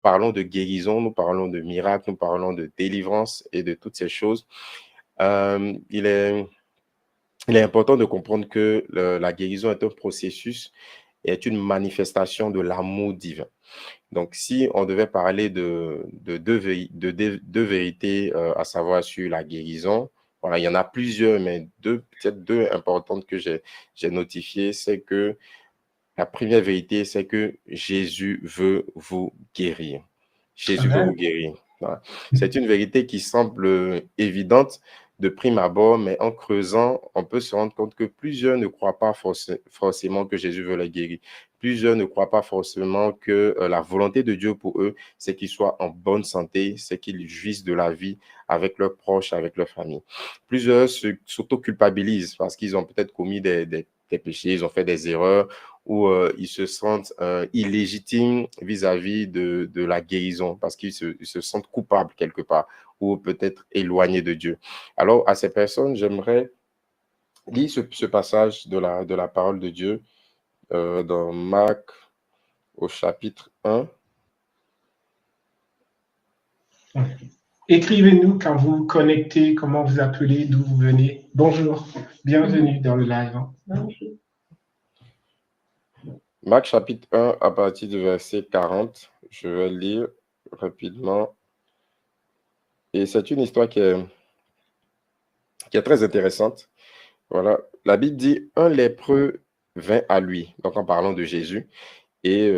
parlons de guérison, nous parlons de miracles, nous parlons de délivrance et de toutes ces choses, il est important de comprendre que la guérison est un processus, est une manifestation de l'amour divin. Donc, si on devait parler de deux vérités, à savoir sur la guérison, voilà, il y en a plusieurs, mais peut-être deux importantes que j'ai notifiées, c'est que la première vérité, c'est que Jésus veut vous guérir. Jésus veut vous Amen. guérir. Voilà. C'est une vérité qui semble évidente de prime abord, mais en creusant, on peut se rendre compte que plusieurs ne croient pas forcément que Jésus veut les guérir. Plusieurs ne croient pas forcément que la volonté de Dieu pour eux, c'est qu'ils soient en bonne santé, c'est qu'ils jouissent de la vie avec leurs proches, avec leur famille. Plusieurs s'auto-culpabilisent parce qu'ils ont peut-être commis des péchés, ils ont fait des erreurs, où ils se sentent illégitimes vis-à-vis de la guérison parce qu'ils se sentent coupables quelque part ou peut-être éloignés de Dieu. Alors, à ces personnes, j'aimerais lire ce passage de la parole de Dieu dans Marc au chapitre 1. Écrivez-nous quand vous vous connectez, comment vous appelez, d'où vous venez. Bonjour, bienvenue dans le live. Bonjour. Marc chapitre 1 à partir du verset 40. Je vais lire rapidement. Et c'est une histoire qui est très intéressante. Voilà. La Bible dit, un lépreux vint à lui, donc en parlant de Jésus, et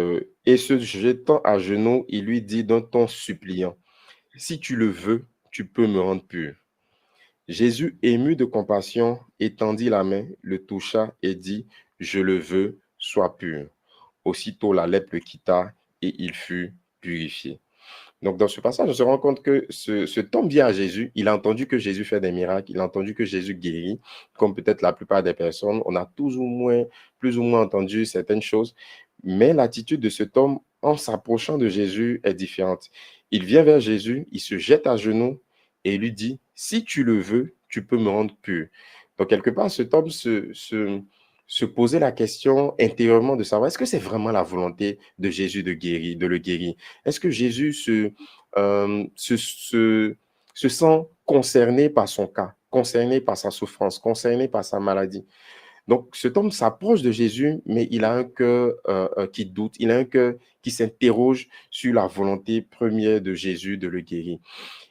se jetant à genoux, il lui dit d'un ton suppliant, « Si tu le veux, tu peux me rendre pur. » Jésus, ému de compassion, étendit la main, le toucha et dit, « Je le veux, sois pur. » Aussitôt la lèpre le quitta et il fut purifié. Donc, dans ce passage, on se rend compte que cet homme vient à Jésus, il a entendu que Jésus fait des miracles, il a entendu que Jésus guérit, comme peut-être la plupart des personnes. On a plus ou moins entendu certaines choses, mais l'attitude de cet homme en s'approchant de Jésus est différente. Il vient vers Jésus, il se jette à genoux et il lui dit, « Si tu le veux, tu peux me rendre pur. » Donc, quelque part, cet homme se posait la question intérieurement de savoir, est-ce que c'est vraiment la volonté de Jésus de le guérir? Est-ce que Jésus se sent concerné par son cas, concerné par sa souffrance, concerné par sa maladie? Donc, cet homme s'approche de Jésus, mais il a un cœur qui doute, il a un cœur qui s'interroge sur la volonté première de Jésus de le guérir.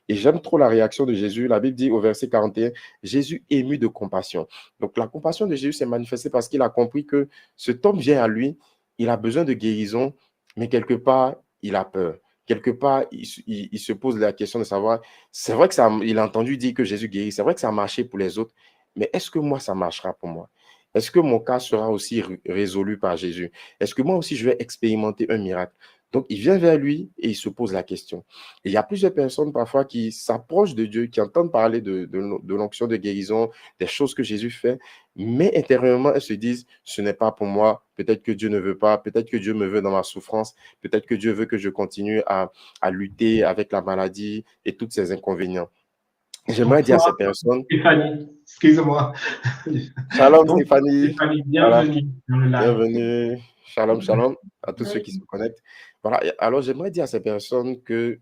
Et j'aime trop la réaction de Jésus. La Bible dit au verset 41, Jésus ému de compassion. Donc, la compassion de Jésus s'est manifestée parce qu'il a compris que cet homme vient à lui, il a besoin de guérison, mais quelque part, il a peur. Quelque part, il se pose la question de savoir, c'est vrai il a entendu dire que Jésus guérit, c'est vrai que ça a marché pour les autres, mais est-ce que moi, ça marchera pour moi? Est-ce que mon cas sera aussi résolu par Jésus? Est-ce que moi aussi, je vais expérimenter un miracle? Donc, il vient vers lui et il se pose la question. Et il y a plusieurs personnes parfois qui s'approchent de Dieu, qui entendent parler de l'onction de guérison, des choses que Jésus fait, mais intérieurement, elles se disent, ce n'est pas pour moi, peut-être que Dieu ne veut pas, peut-être que Dieu me veut dans ma souffrance, peut-être que Dieu veut que je continue à lutter avec la maladie et tous ces inconvénients. J'aimerais dire à ces Bonsoir, personnes, Stéphanie. Excuse-moi. Shalom Bonsoir, Stéphanie, Stéphanie. voilà, Bienvenue dans le live. bienvenue, shalom à tous ceux qui se connectent. Voilà, alors j'aimerais dire à ces personnes que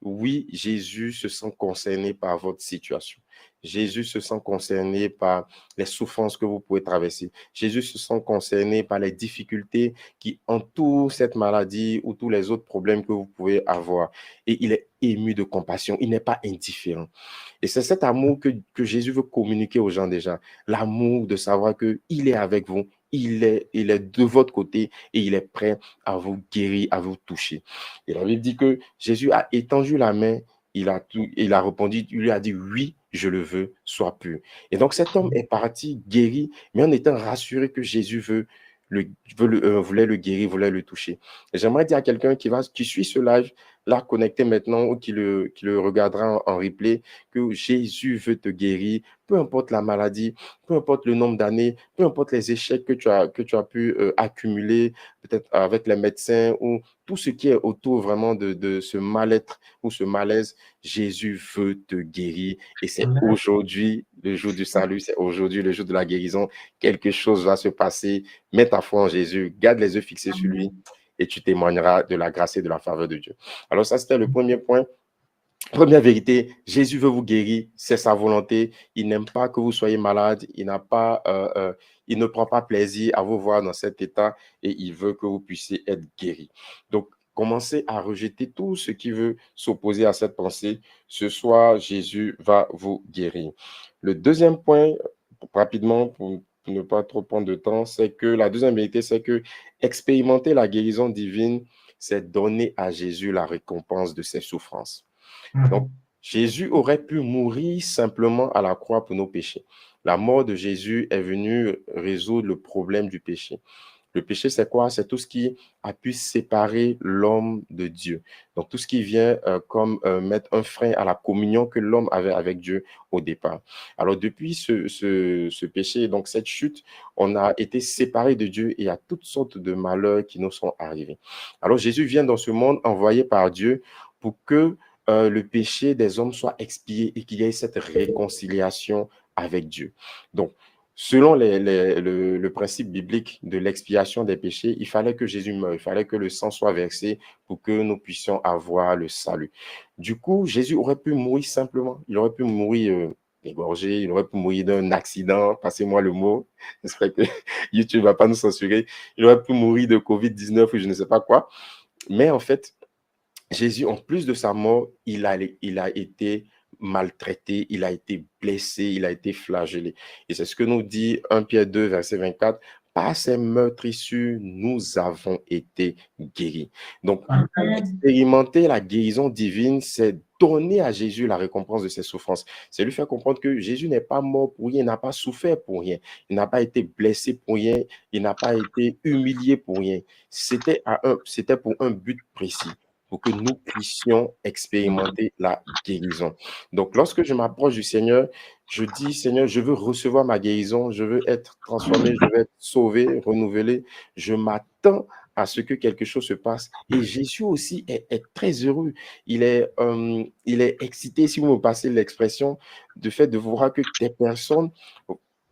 oui, Jésus se sent concerné par votre situation. Jésus se sent concerné par les souffrances que vous pouvez traverser. Jésus se sent concerné par les difficultés qui entourent cette maladie ou tous les autres problèmes que vous pouvez avoir. Et il est ému de compassion, il n'est pas indifférent. Et c'est cet amour que Jésus veut communiquer aux gens déjà. L'amour de savoir qu'il est avec vous, il est de votre côté et il est prêt à vous guérir, à vous toucher. Et la Bible dit que Jésus a étendu la main, il a répondu, il lui a dit, oui, je le veux, sois pur. Et donc cet homme est parti guéri, mais en étant rassuré que Jésus voulait le guérir, voulait le toucher. Et j'aimerais dire à quelqu'un qui suit ce live, là, connecté maintenant, ou qui le regardera en replay, que Jésus veut te guérir, peu importe la maladie, peu importe le nombre d'années, peu importe les échecs que tu as pu accumuler, peut-être avec les médecins ou tout ce qui est autour vraiment de ce mal-être ou ce malaise, Jésus veut te guérir et c'est Amen. aujourd'hui le jour du salut, c'est aujourd'hui le jour de la guérison. Quelque chose va se passer. Mets ta foi en Jésus, garde les yeux fixés sur lui et tu témoigneras de la grâce et de la faveur de Dieu. Alors ça, c'était le premier point. Première vérité, Jésus veut vous guérir, c'est sa volonté. Il n'aime pas que vous soyez malade. Il ne prend pas plaisir à vous voir dans cet état et il veut que vous puissiez être guéris. Donc, commencez à rejeter tout ce qui veut s'opposer à cette pensée. Ce soir, Jésus va vous guérir. Le deuxième point, rapidement, pour ne pas trop prendre de temps, c'est que la deuxième vérité, c'est que expérimenter la guérison divine, c'est donner à Jésus la récompense de ses souffrances. Donc, Jésus aurait pu mourir simplement à la croix pour nos péchés. La mort de Jésus est venue résoudre le problème du péché. Le péché, c'est quoi? C'est tout ce qui a pu séparer l'homme de Dieu. Donc, tout ce qui vient mettre un frein à la communion que l'homme avait avec Dieu au départ. Alors, depuis ce péché, donc cette chute, on a été séparés de Dieu et il y a toutes sortes de malheurs qui nous sont arrivés. Alors, Jésus vient dans ce monde envoyé par Dieu pour que le péché des hommes soit expié et qu'il y ait cette réconciliation avec Dieu. Donc, selon le principe biblique de l'expiation des péchés, il fallait que Jésus meure, il fallait que le sang soit versé pour que nous puissions avoir le salut. Du coup, Jésus aurait pu mourir simplement. Il aurait pu mourir égorgé, il aurait pu mourir d'un accident, passez-moi le mot, j'espère que YouTube ne va pas nous censurer. Il aurait pu mourir de COVID-19 ou je ne sais pas quoi. Mais en fait, Jésus, en plus de sa mort, il a été maltraité, il a été blessé, il a été flagellé. Et c'est ce que nous dit 1 Pierre 2, verset 24. Par ces meurtrissures, nous avons été guéris. Donc, expérimenter la guérison divine, c'est donner à Jésus la récompense de ses souffrances. C'est lui faire comprendre que Jésus n'est pas mort pour rien, il n'a pas souffert pour rien, il n'a pas été blessé pour rien, il n'a pas été humilié pour rien. C'était pour un but précis, pour que nous puissions expérimenter la guérison. Donc, lorsque je m'approche du Seigneur, je dis, Seigneur, je veux recevoir ma guérison, je veux être transformé, je veux être sauvé, renouvelé. Je m'attends à ce que quelque chose se passe. Et Jésus aussi est très heureux. Il est excité, si vous me passez l'expression, du fait de voir que des personnes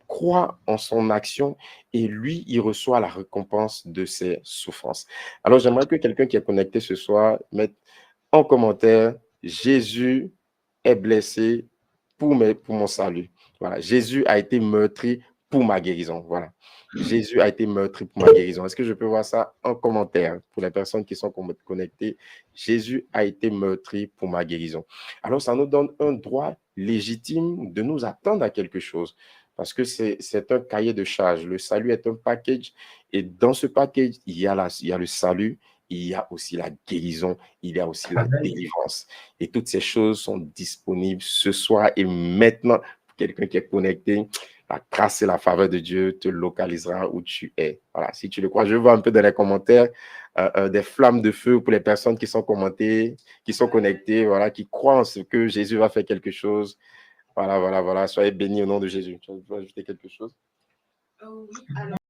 croient en son action et lui, il reçoit la récompense de ses souffrances. Alors, j'aimerais que quelqu'un qui est connecté ce soir mette en commentaire « Jésus est blessé pour mon salut ». Voilà, Jésus a été meurtri pour ma guérison. Voilà, Jésus a été meurtri pour ma guérison. Est-ce que je peux voir ça en commentaire pour les personnes qui sont connectées? Jésus a été meurtri pour ma guérison. Alors, ça nous donne un droit légitime de nous attendre à quelque chose. Parce que c'est un cahier de charge. Le salut est un package. Et dans ce package, il y a le salut, il y a aussi la guérison, il y a aussi la délivrance. Et toutes ces choses sont disponibles ce soir et maintenant. Pour quelqu'un qui est connecté, la grâce et la faveur de Dieu te localisera où tu es. Voilà, si tu le crois, je vois un peu dans les commentaires des flammes de feu pour les personnes qui sont commentées, qui sont connectées, voilà, qui croient en ce que Jésus va faire quelque chose. Voilà. Soyez bénis au nom de Jésus. Tu veux ajouter quelque chose? Oui, alors.